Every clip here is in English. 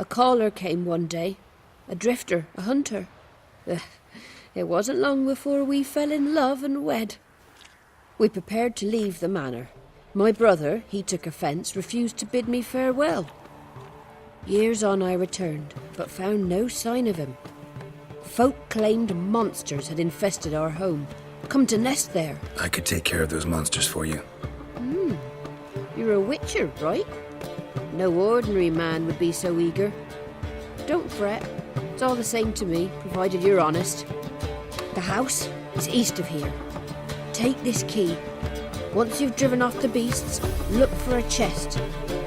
A caller came one day. A drifter, a hunter. It wasn't long before we fell in love and wed. We prepared to leave the manor. My brother, he took offence, refused to bid me farewell. Years on I returned, but found no sign of him. Folk claimed monsters had infested our home, come to nest there. I could take care of those monsters for you. You're a witcher, right? No ordinary man would be so eager. Don't fret. It's all the same to me, provided you're honest. The house is east of here. Take this key. Once you've driven off the beasts, look for a chest.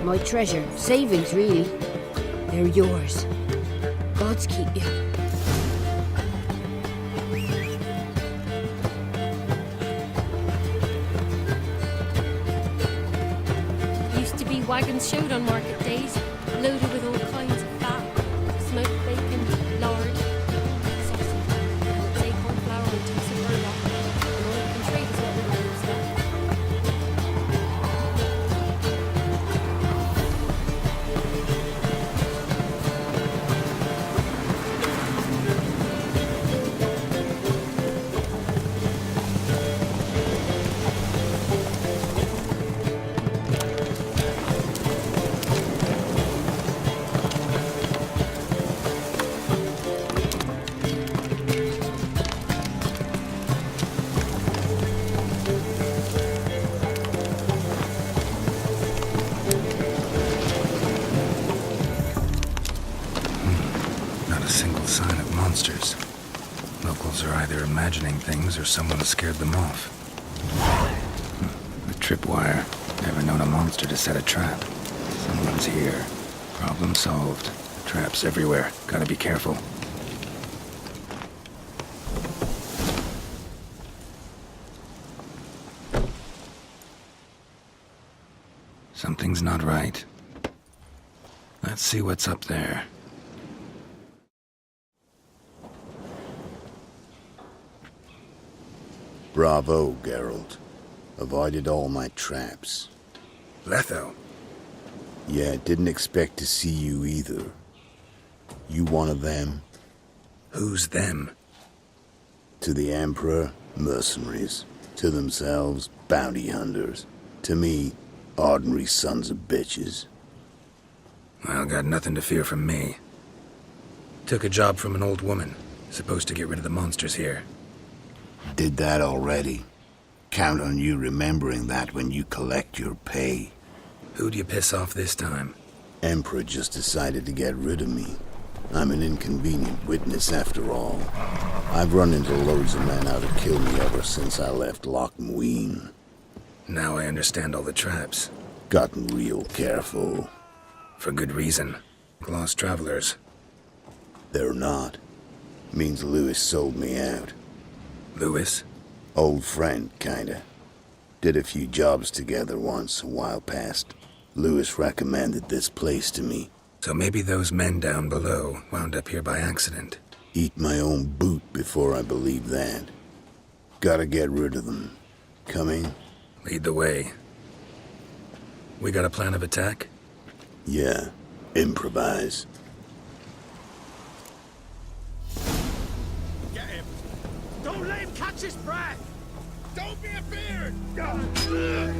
My treasure, savings really. They're yours. Gods keep you. Used to be wagons showed on market days, loaded with all kinds of fat, smoked bacon, lard, sausage, and it's acorn flour and toast of burdock, and all you can trade is what we know stuff. Not a single sign of monsters. Locals are either imagining things or someone scared them off. The tripwire. Never known a monster to set a trap. Someone's here. Problem solved. Traps everywhere. Gotta be careful. Something's not right. Let's see what's up there. Bravo, Geralt. Avoided all my traps. Letho. Yeah, didn't expect to see you either. You one of them? Who's them? To the Emperor, mercenaries. To themselves, bounty hunters. To me, ordinary sons of bitches. Well, got nothing to fear from me. Took a job from an old woman. Supposed to get rid of the monsters here. Did that already. Count on you remembering that when you collect your pay. Who'd you piss off this time? Emperor just decided to get rid of me. I'm an inconvenient witness after all. I've run into loads of men out to kill me ever since I left Loch Muin. Now I understand all the traps. Gotten real careful. For good reason. Lost travelers. They're not. Means Lewis sold me out. Lewis? Old friend, kinda. Did a few jobs together once, a while past. Lewis recommended this place to me. So maybe those men down below wound up here by accident. Eat my own boot before I believe that. Gotta get rid of them. Coming? Lead the way. We got a plan of attack? Yeah. Improvise. Get him! Don't let him catch his breath! Don't be afeared! Conjure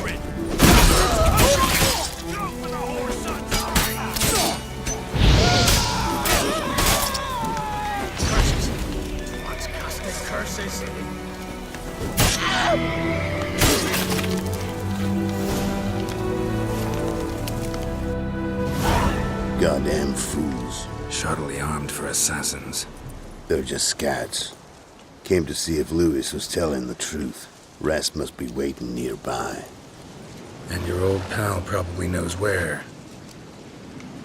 it! Go for the horse, son! Curses! What's casting curses? Goddamn fools. Shoddily armed for assassins. They're just scouts. Came to see if Lewis was telling the truth. Rest must be waiting nearby. And your old pal probably knows where.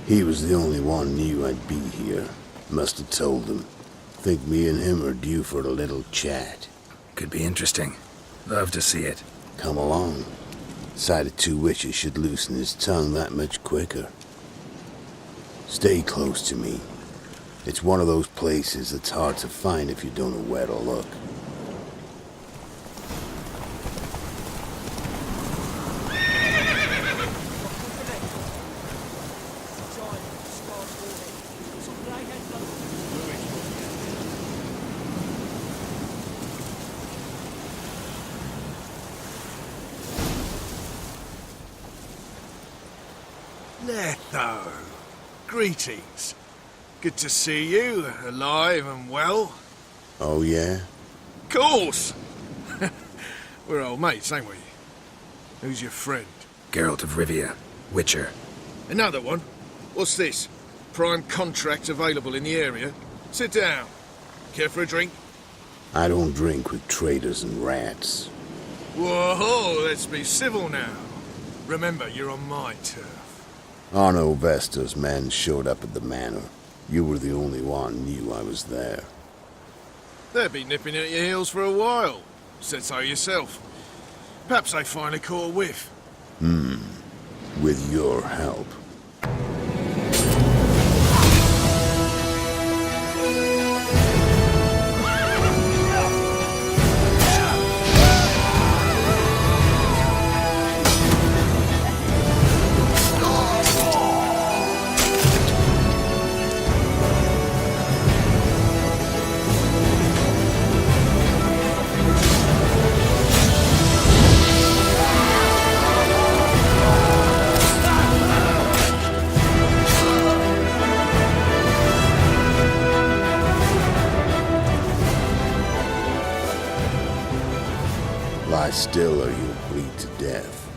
He was the only one knew I'd be here. Must have told them. Think me and him are due for a little chat. Could be interesting. Love to see it. Come along. Sight of two witches should loosen his tongue that much quicker. Stay close to me. It's one of those places that's hard to find if you don't know where to look. Letho. Greetings. Good to see you, alive and well. Oh, yeah? Course! We're old mates, ain't we? Who's your friend? Geralt of Rivia, Witcher. Another one? What's this? Prime contract available in the area? Sit down. Care for a drink? I don't drink with traitors and rats. Whoa, let's be civil now. Remember, you're on my turf. Arno Vestor's men showed up at the manor. You were the only one knew I was there. They've been nipping at your heels for a while. Said so yourself. Perhaps they finally caught a whiff. With your help. Lie still or you'll bleed to death.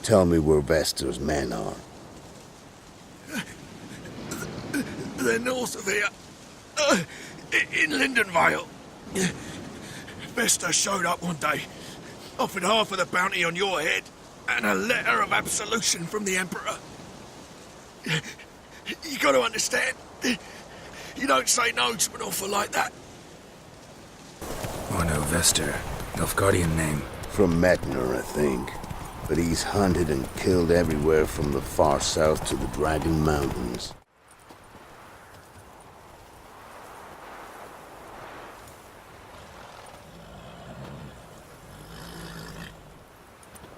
Tell me where Vestor's men are. They're north of here. In Lindenvale. Vesta showed up one day. Offered half of the bounty on your head and a letter of absolution from the Emperor. You gotta understand. You don't say no to an offer like that. Arno Vestor, Nilfgaardian name. From Metner, I think. But he's hunted and killed everywhere from the far south to the Dragon Mountains.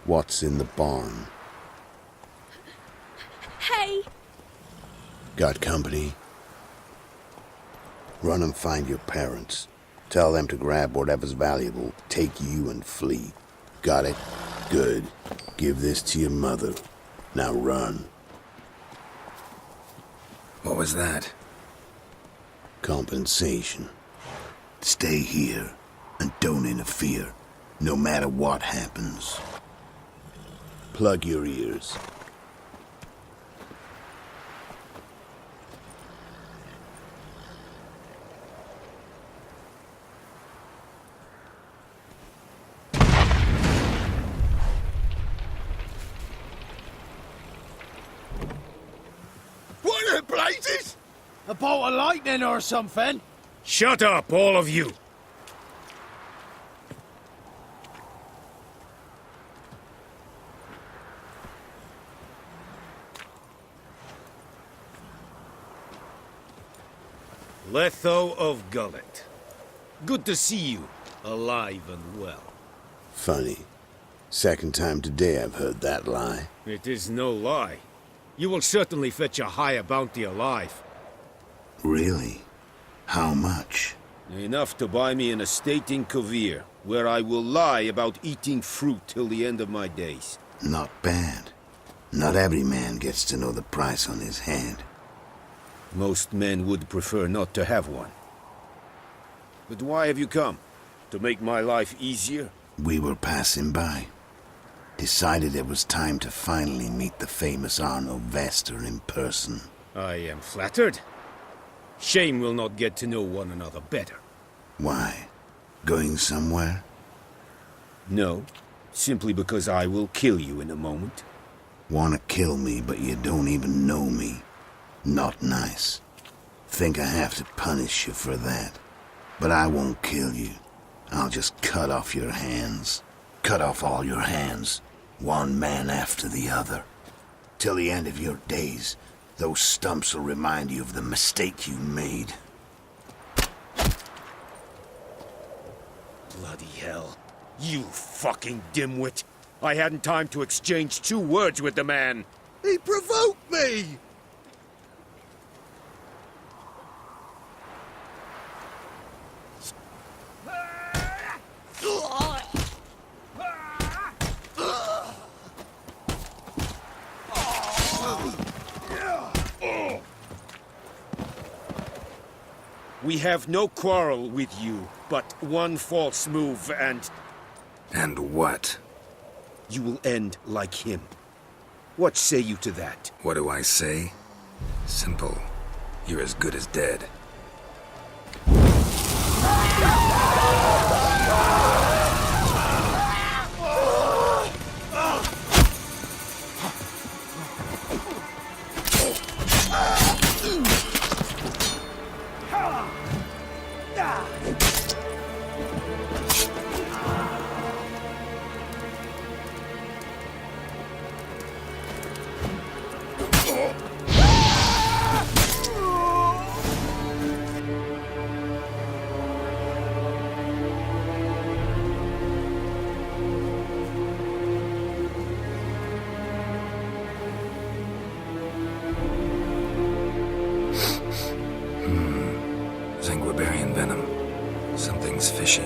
What's in the barn? Hey! Got company? Run and find your parents. Tell them to grab whatever's valuable, take you and flee. Got it? Good. Give this to your mother. Now run. What was that? Compensation. Stay here and don't interfere, no matter what happens. Plug your ears. What the blazes? A bolt of lightning or something? Shut up, all of you. Letho of Gullet. Good to see you, alive and well. Funny. Second time today I've heard that lie. It is no lie. You will certainly fetch a higher bounty alive. Really? How much? Enough to buy me an estate in Kovir, where I will lie about eating fruit till the end of my days. Not bad. Not every man gets to know the price on his head. Most men would prefer not to have one. But why have you come? To make my life easier? We were passing by. Decided it was time to finally meet the famous Arno Vestor in person. I am flattered. Shame we'll not get to know one another better. Why? Going somewhere? No, simply because I will kill you in a moment. Wanna kill me, but you don't even know me. Not nice. Think I have to punish you for that. But I won't kill you. I'll just cut off your hands. Cut off all your hands. One man after the other. Till the end of your days, those stumps will remind you of the mistake you made. Bloody hell. You fucking dimwit. I hadn't time to exchange 2 words with the man. He provoked me! We have no quarrel with you, but one false move and And what? you will end like him. What say you to that? What do I say? Simple. You're as good as dead. Zinguibarian venom. Something's fishy.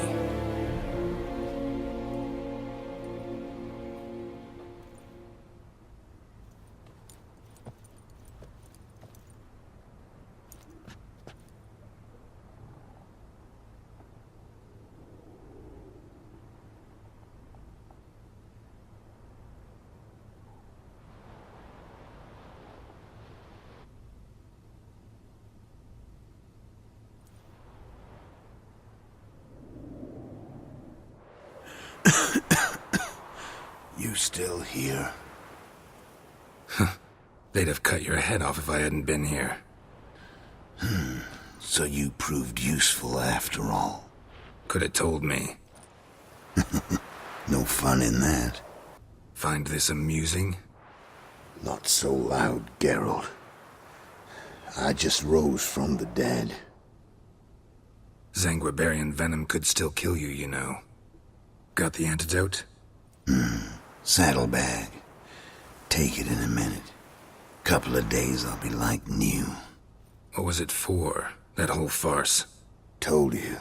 You still here? They'd have cut your head off if I hadn't been here. So you proved useful after all. Could have told me. No fun in that. Find this amusing? Not so loud, Geralt. I just rose from the dead. Zinguibarian venom could still kill you, you know. Got the antidote? Saddlebag. Take it in a minute. Couple of days I'll be like new. What was it for, that whole farce? Told you.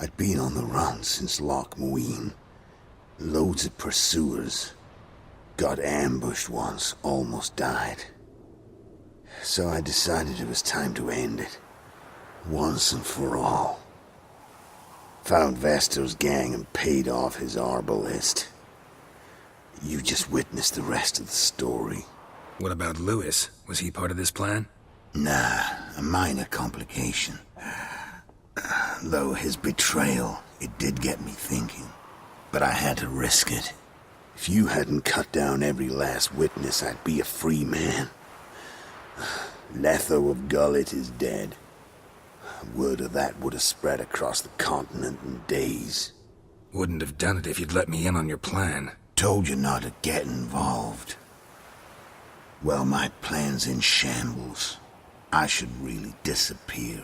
I'd been on the run since Loch Muin. Loads of pursuers. Got ambushed once, almost died. So I decided it was time to end it. Once and for all. Found Vestor's gang and paid off his arbalist. You just witnessed the rest of the story. What about Lewis? Was he part of this plan? Nah, a minor complication. Though his betrayal, it did get me thinking. But I had to risk it. If you hadn't cut down every last witness, I'd be a free man. Letho of Gullet is dead. Word of that would have spread across the continent in days. Wouldn't have done it if you'd let me in on your plan. Told you not to get involved. Well, my plan's in shambles. I should really disappear.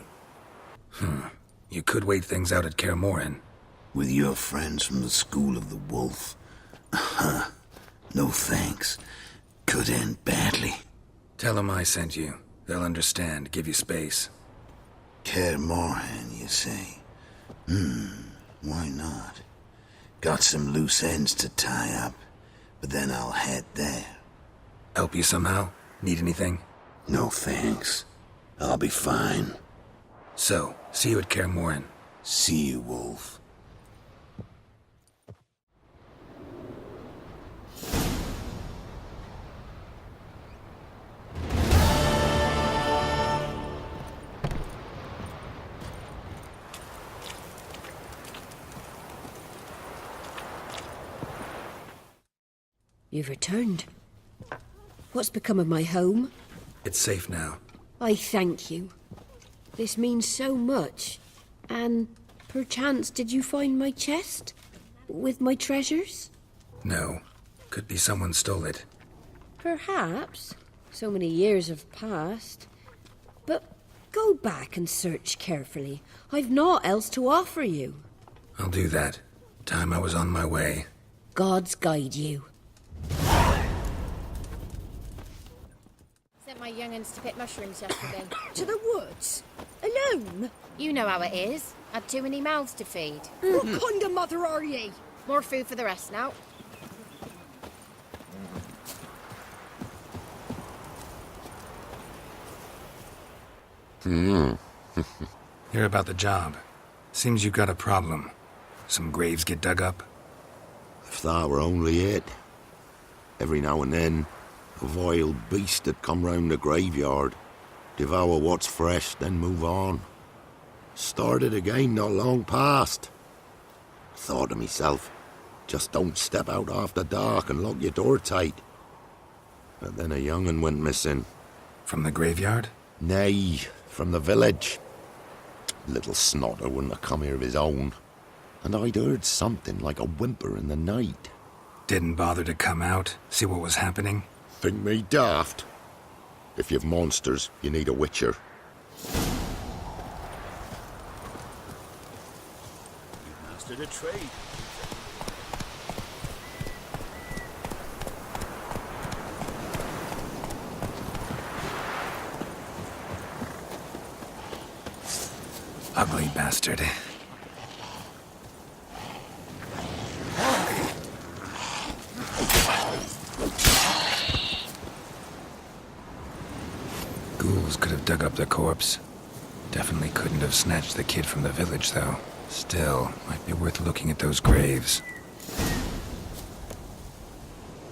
You could wait things out at Kaer Morhen. With your friends from the School of the Wolf. No thanks. Could end badly. Tell them I sent you. They'll understand, give you space. Kaer Morhen, you say? Why not? Got some loose ends to tie up, but then I'll head there. Help you somehow? Need anything? No thanks. I'll be fine. So, see you at Kaer Morhen. See you, Wolf. You've returned. What's become of my home? It's safe now. I thank you. This means so much. And perchance did you find my chest? With my treasures? No. Could be someone stole it. Perhaps. So many years have passed. But go back and search carefully. I've naught else to offer you. I'll do that. Time I was on my way. Gods guide you. Sent my young'uns to pick mushrooms yesterday. To the woods? Alone? You know how it is. Had too many mouths to feed. What kind of mother are ye? More food for the rest now. Hear about the job. Seems you've got a problem. Some graves get dug up? If that were only it. Every now and then, a vile beast would come round the graveyard, devour what's fresh, then move on. Started again not long past. Thought to myself, just don't step out after dark and lock your door tight. But then a young'un went missing. From the graveyard? Nay, from the village. Little snotter wouldn't have come here of his own. And I'd heard something like a whimper in the night. Didn't bother to come out, see what was happening? Think me daft? If you've monsters, you need a witcher. Master the trade. Ugly bastard. Ghouls could have dug up the corpse. Definitely couldn't have snatched the kid from the village, though. Still, might be worth looking at those graves.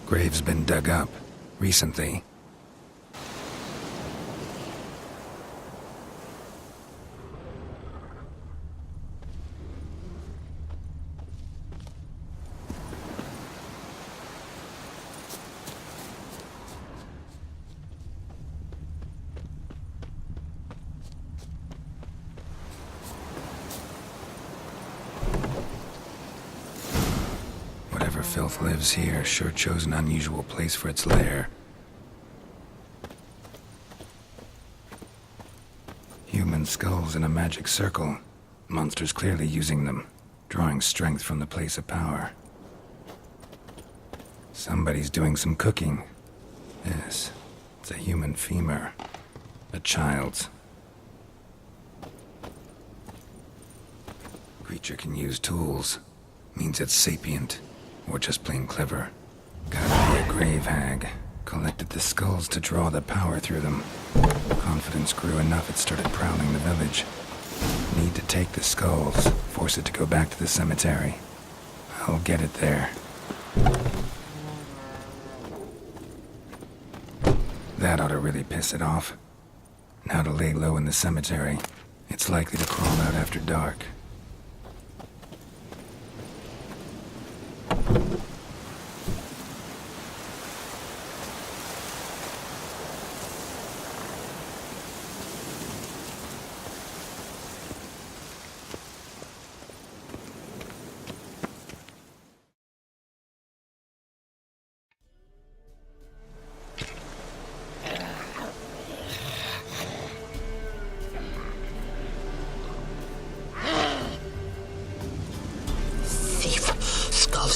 Graves been dug up. Recently. Whatever filth lives here sure chose an unusual place for its lair. Human skulls in a magic circle. Monsters clearly using them, drawing strength from the place of power. Somebody's doing some cooking. Yes, it's a human femur. A child's. Creature can use tools. Means it's sapient. Or just plain clever. Gotta be a grave hag. Collected the skulls to draw the power through them. Confidence grew enough it started prowling the village. Need to take the skulls, force it to go back to the cemetery. I'll get it there. That ought to really piss it off. Now to lay low in the cemetery. It's likely to crawl out after dark.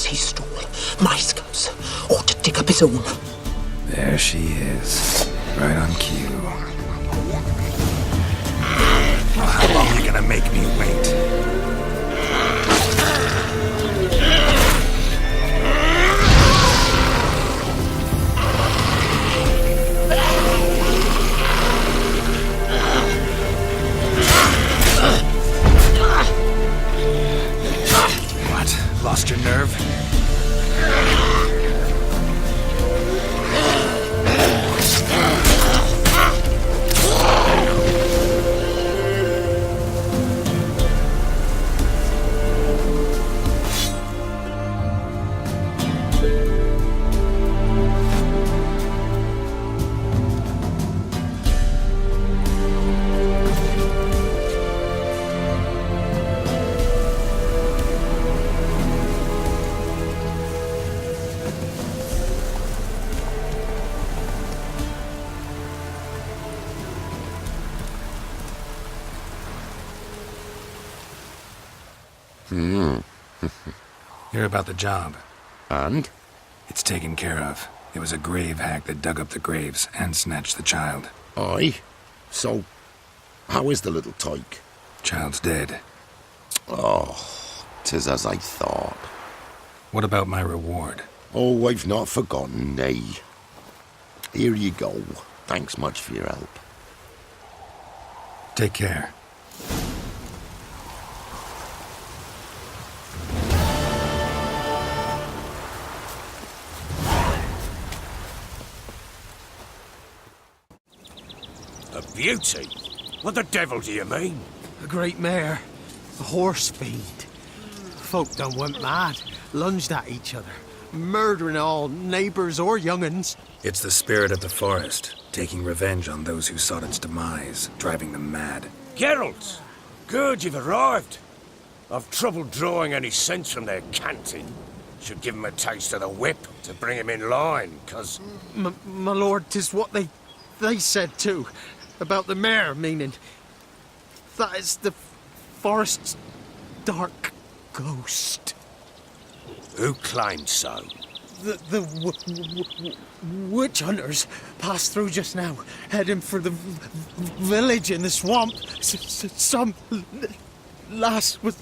He stole my skulls. Ought to dig up his own. There she is. Right on cue. Well, how long are you gonna make me wait? What? Lost your nerve? Hear about the job. And? It's taken care of. It was a grave hag that dug up the graves and snatched the child. Aye? So, how is the little tyke? Child's dead. Oh, 'tis as I thought. What about my reward? Oh, I've not forgotten, nay. Here you go. Thanks much for your help. Take care. beauty? What the devil do you mean? A great mare. A horse fiend. Folk done went mad, lunged at each other, murdering all neighbours or young'uns. It's the spirit of the forest, taking revenge on those who sought its demise, driving them mad. Geralt! Good, you've arrived. I've trouble drawing any sense from their canting. Should give 'em a taste of the whip to bring 'em in line, 'cause... My lord, 'tis what they said too, about the mare, meaning that is the forest's dark ghost. Who claimed so? The witch hunters passed through just now, heading for the village in the swamp. Some lass was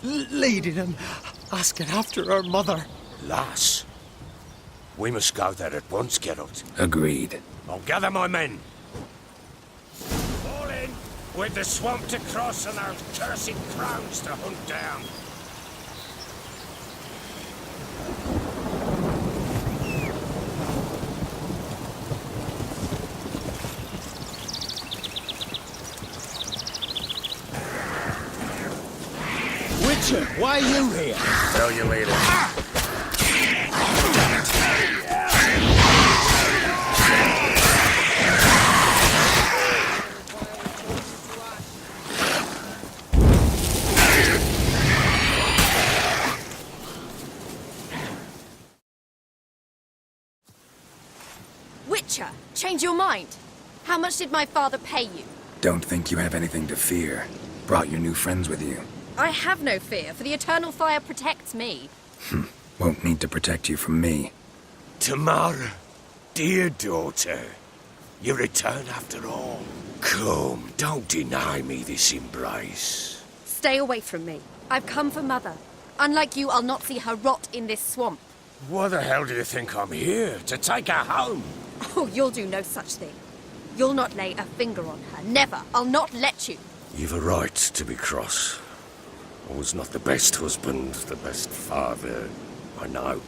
leading them, asking after her mother. Lass? We must go there at once, Geralt. Agreed. I'll gather my men. All in, with the swamp to cross and our cursed crows to hunt down. Witcher, why are you here? Tell you later. Witcher, change your mind. How much did my father pay you? Don't think you have anything to fear. Brought your new friends with you. I have no fear, for the eternal fire protects me. Won't need to protect you from me. Tamara, dear daughter, you return after all. Come, don't deny me this embrace. Stay away from me. I've come for Mother. Unlike you, I'll not see her rot in this swamp. Why the hell do you think I'm here? To take her home? Oh, you'll do no such thing. You'll not lay a finger on her. Never. I'll not let you. You've a right to be cross. I was not the best husband, the best father, I know.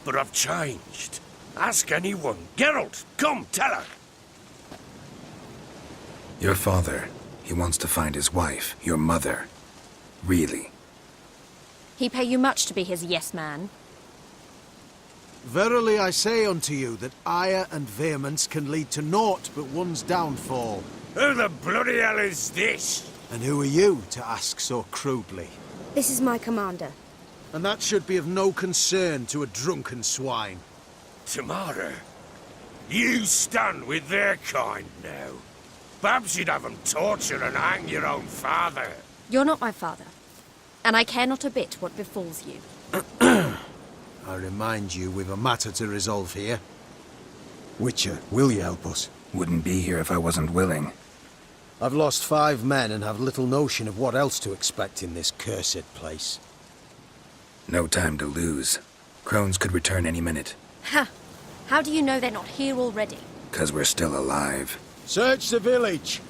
But I've changed. Ask anyone. Geralt, come, tell her. Your father, he wants to find his wife, your mother. Really. He pay you much to be his yes man. Verily I say unto you that ire and vehemence can lead to naught but one's downfall. Who the bloody hell is this? And who are you to ask so crudely? This is my commander. And that should be of no concern to a drunken swine. Tamara, you stand with their kind now. Perhaps you'd have them torture and hang your own father. You're not my father. And I care not a bit what befalls you. I remind you we've a matter to resolve here. Witcher, will you help us? Wouldn't be here if I wasn't willing. I've lost 5 men and have little notion of what else to expect in this cursed place. No time to lose. Crones could return any minute. Ha! How do you know they're not here already? 'Cause we're still alive. Search the village!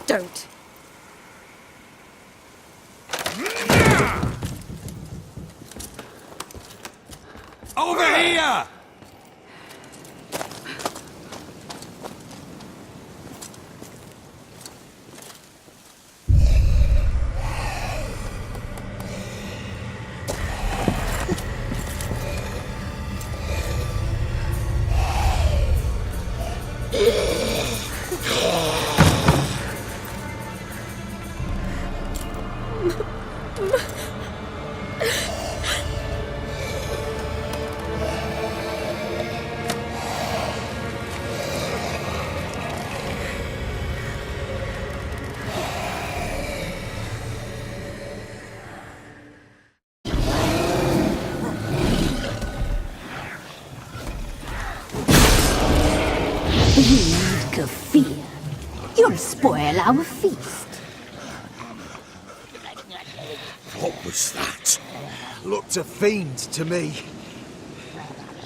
Don't. Over here! spoil our feast. What was that? Looked a fiend to me.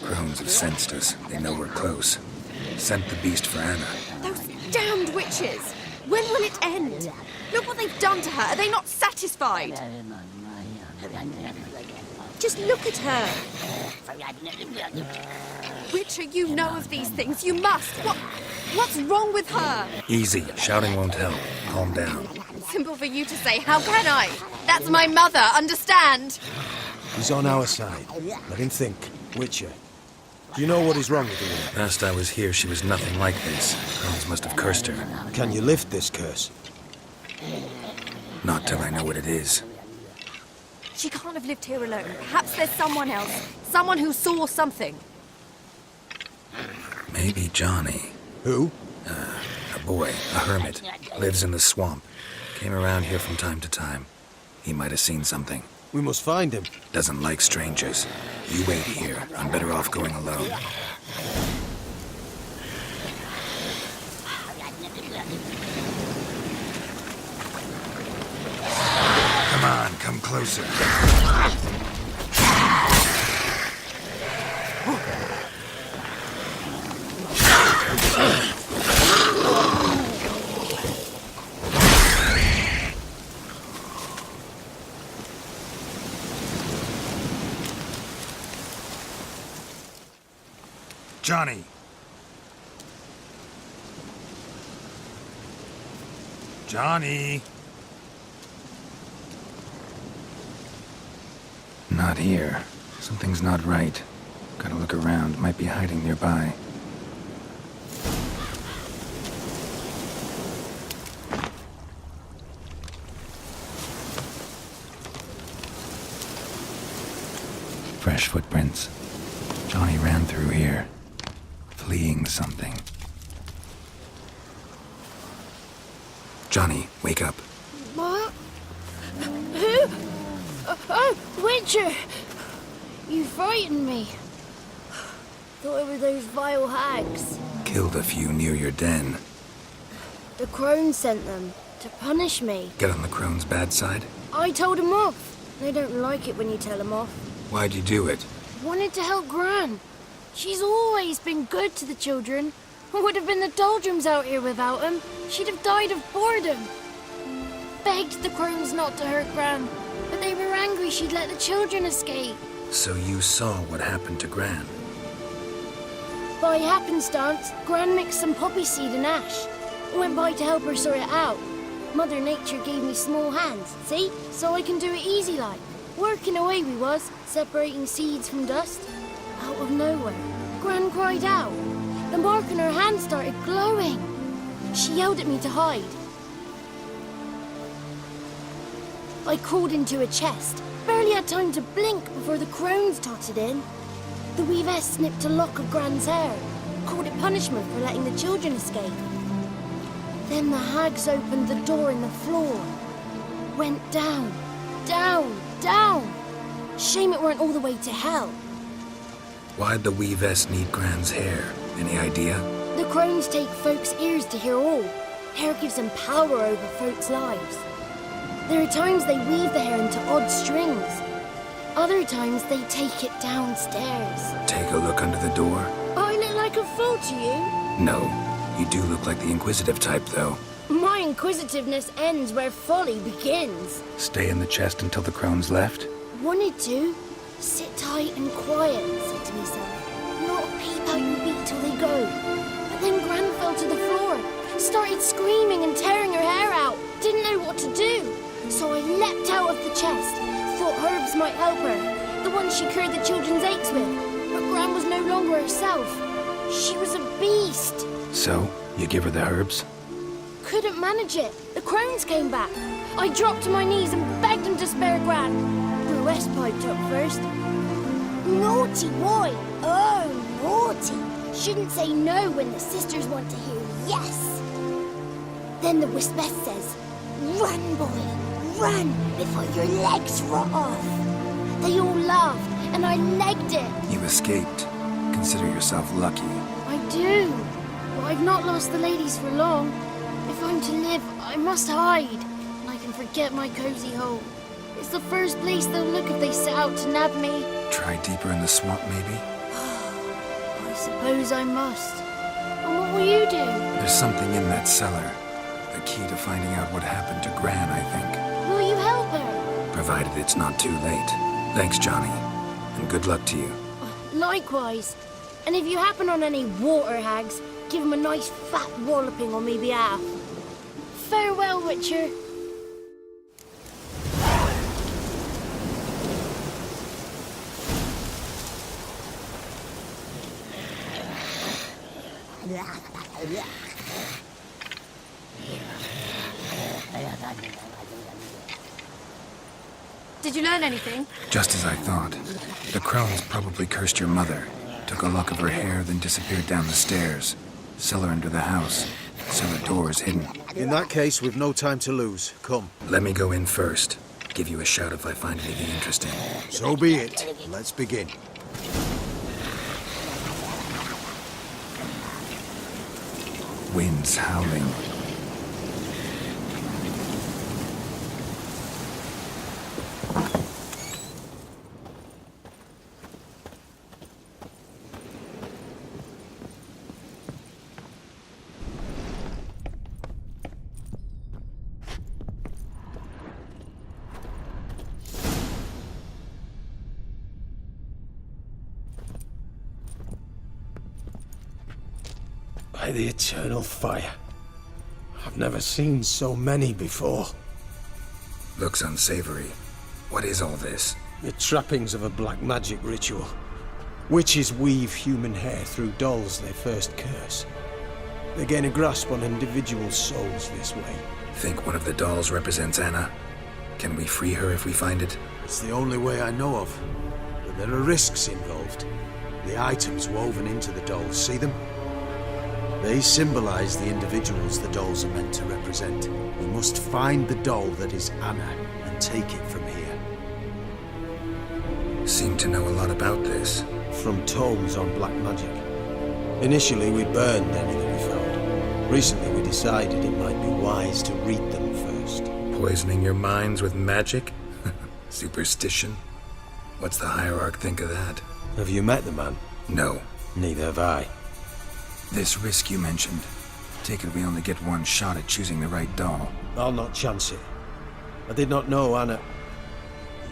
Crones have sensed us. They know we're close. Sent the beast for Anna. Those damned witches! When will it end? Look what they've done to her. Are they not satisfied? Just look at her. Witcher, you know of these things. You must. What's wrong with her? Easy. Shouting won't help. Calm down. Simple for you to say. How can I? That's my mother. Understand? He's on our side. Let him think. Witcher. Do you know what is wrong with the woman? Last I was here, she was nothing like this. Crones must have cursed her. Can you lift this curse? Not till I know what it is. She can't have lived here alone. Perhaps there's someone else. Someone who saw something. Maybe Johnny. Who? A boy, a hermit. Lives in the swamp. Came around here from time to time. He might have seen something. We must find him. Doesn't like strangers. You wait here. I'm better off going alone. Come on, come closer. Johnny. Johnny. Not here. Something's not right. Gotta look around. Might be hiding nearby. Fresh footprints. Johnny ran through here. Fleeing something. Johnny, wake up. What? Who? Oh, Witcher! You frightened me. Thought it were those vile hags. Killed a few near your den. The crones sent them to punish me. Get on the crone's bad side? I told them off. They don't like it when you tell them off. Why'd you do it? Wanted to help Gran. She's always been good to the children. Would have been the doldrums out here without him. She'd have died of boredom. Begged the crones not to hurt Gran, but they were angry she'd let the children escape. So you saw what happened to Gran? By happenstance, Gran mixed some poppy seed and ash. Went by to help her sort it out. Mother Nature gave me small hands, see? So I can do it easy like. Working away we was, separating seeds from dust. Out of nowhere, Gran cried out. The mark on her hand started glowing. She yelled at me to hide. I crawled into a chest. Barely had time to blink before the crones totted in. The weavess snipped a lock of Gran's hair. Called it punishment for letting the children escape. Then the hags opened the door in the floor. Went down, down, down. Shame it weren't all the way to hell. Why'd the weavess need Gran's hair? Any idea? The crones take folks' ears to hear all. Hair gives them power over folks' lives. There are times they weave the hair into odd strings. Other times they take it downstairs. Take a look under the door? I look like a fool to you? No. You do look like the inquisitive type, though. My inquisitiveness ends where folly begins. Stay in the chest until the crones left? Wanted to. Sit tight and quiet, said to myself. Not peep out your beak till they go. But then Gran fell to the floor. Started screaming and tearing her hair out. Didn't know what to do. So I leapt out of the chest. Thought herbs might help her. The ones she cured the children's aches with. But Gran was no longer herself. She was a beast. So, you give her the herbs? Couldn't manage it. The crones came back. I dropped to my knees and begged them to spare Gran. Brewess piped up first. Naughty boy. Oh, naughty. Shouldn't say no when the sisters want to hear yes. Then the Wispess says, run, boy, run before your legs rot off. They all laughed and I legged it. You escaped. Consider yourself lucky. I do. But I've not lost the ladies for long. If If I'm to live, I must hide, and I can forget my cozy home. It's the first place they'll look if they set out to nab me. Try deeper in the swamp, maybe? I suppose I must. And what will you do? There's something in that cellar. The key to finding out what happened to Gran, I think. Will you help her? Provided it's not too late. Thanks, Johnny. And good luck to you. Likewise. And if you happen on any water hags, give them a nice fat walloping on me behalf. Farewell, Witcher. Did you learn anything? Just as I thought. The crones probably cursed your mother. Took a lock of her hair, then disappeared down the stairs. Cellar under the house. Cellar door is hidden. In that case, we've no time to lose. Come. Let me go in first. Give you a shout if I find anything interesting. So be it. Let's begin. Winds howling. By the eternal fire. I've never seen so many before. Looks unsavory. What is all this? The trappings of a black magic ritual. Witches weave human hair through dolls they first curse. They gain a grasp on individual souls this way. Think one of the dolls represents Anna? Can we free her if we find it? It's the only way I know of. But there are risks involved. The items woven into the dolls, see them? They symbolize the individuals the dolls are meant to represent. We must find the doll that is Anna and take it from here. Seem to know a lot about this. From tomes on black magic. Initially, we burned any that we found. Recently, we decided it might be wise to read them first. Poisoning your minds with magic? Superstition? What's the hierarch think of that? Have you met the man? No. Neither have I. This risk you mentioned. Take it we only get one shot at choosing the right doll. I'll not chance it. I did not know Anna.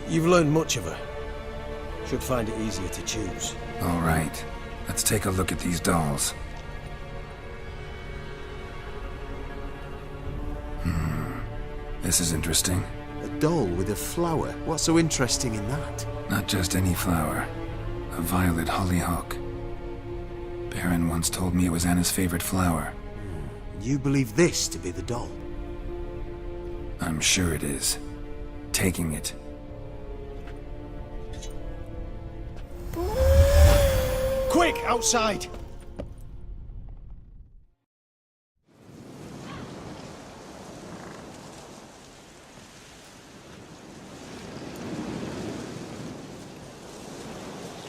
You've learned much of her. Should find it easier to choose. All right. Let's take a look at these dolls. This is interesting. A doll with a flower? What's so interesting in that? Not just any flower. A violet hollyhock. Baron once told me it was Anna's favorite flower. You believe this to be the doll? I'm sure it is. Taking it. Quick, outside!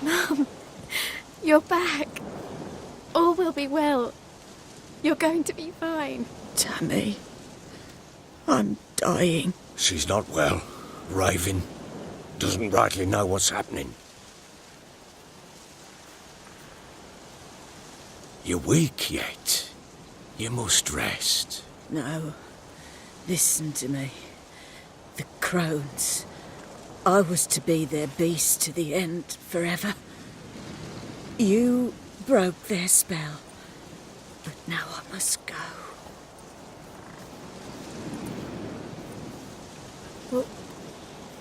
Mum, you're back. All will be well. You're going to be fine. Tammy, I'm dying. She's not well. Raving. Doesn't rightly know what's happening. You're weak yet. You must rest. No, listen to me. The crones. I was to be their beast to the end, forever. You broke their spell, but now I must go.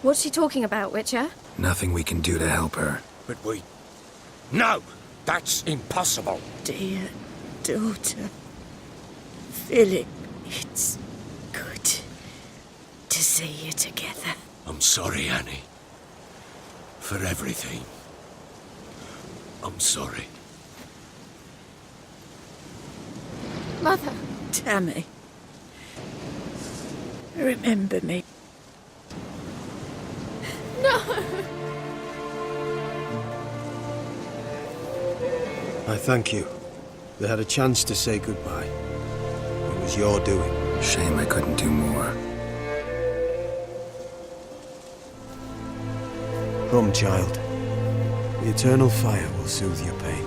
What's she talking about, Witcher? Nothing we can do to help her. But we... No! That's impossible! Dear daughter, Philip, it's good to see you together. I'm sorry, Annie. For everything. I'm sorry. Mother. Tammy, remember me. No! I thank you. They had a chance to say goodbye. It was your doing. Shame I couldn't do more. Come, child. The eternal fire will soothe your pain.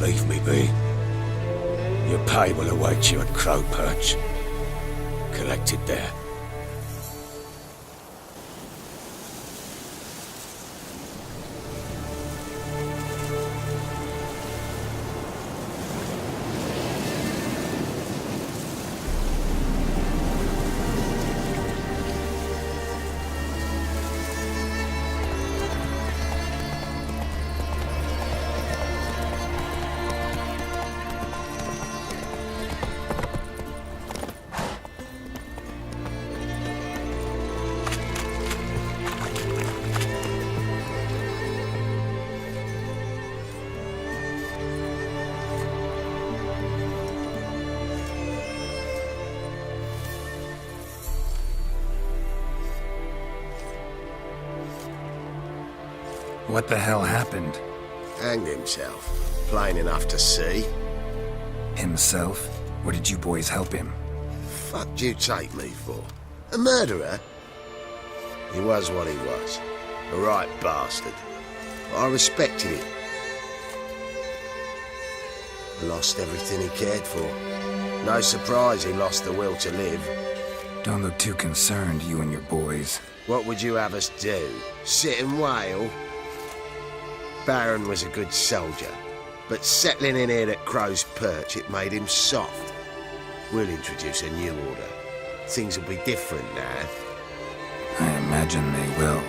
Leave me be. Your pay will await you at Crow Perch. Collect it there. What the hell happened? Hanged himself. Plain enough to see. Himself? Or did you boys help him? Fuck do you take me for? A murderer? He was what he was. A right bastard. But I respected him. He lost everything he cared for. No surprise he lost the will to live. Don't look too concerned, you and your boys. What would you have us do? Sit and wail? Baron was a good soldier, but settling in here at Crow's Perch, it made him soft. We'll introduce a new order. Things will be different now. I imagine they will.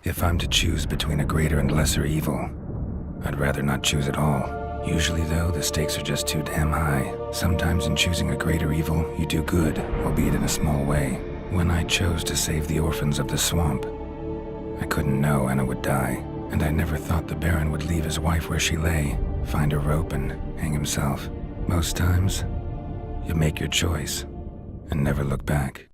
If I'm to choose between a greater and lesser evil, I'd rather not choose at all. Usually, though, the stakes are just too damn high. Sometimes in choosing a greater evil, you do good, albeit in a small way. When I chose to save the orphans of the swamp, I couldn't know Anna would die, and I never thought the Baron would leave his wife where she lay, find a rope and hang himself. Most times, you make your choice and never look back.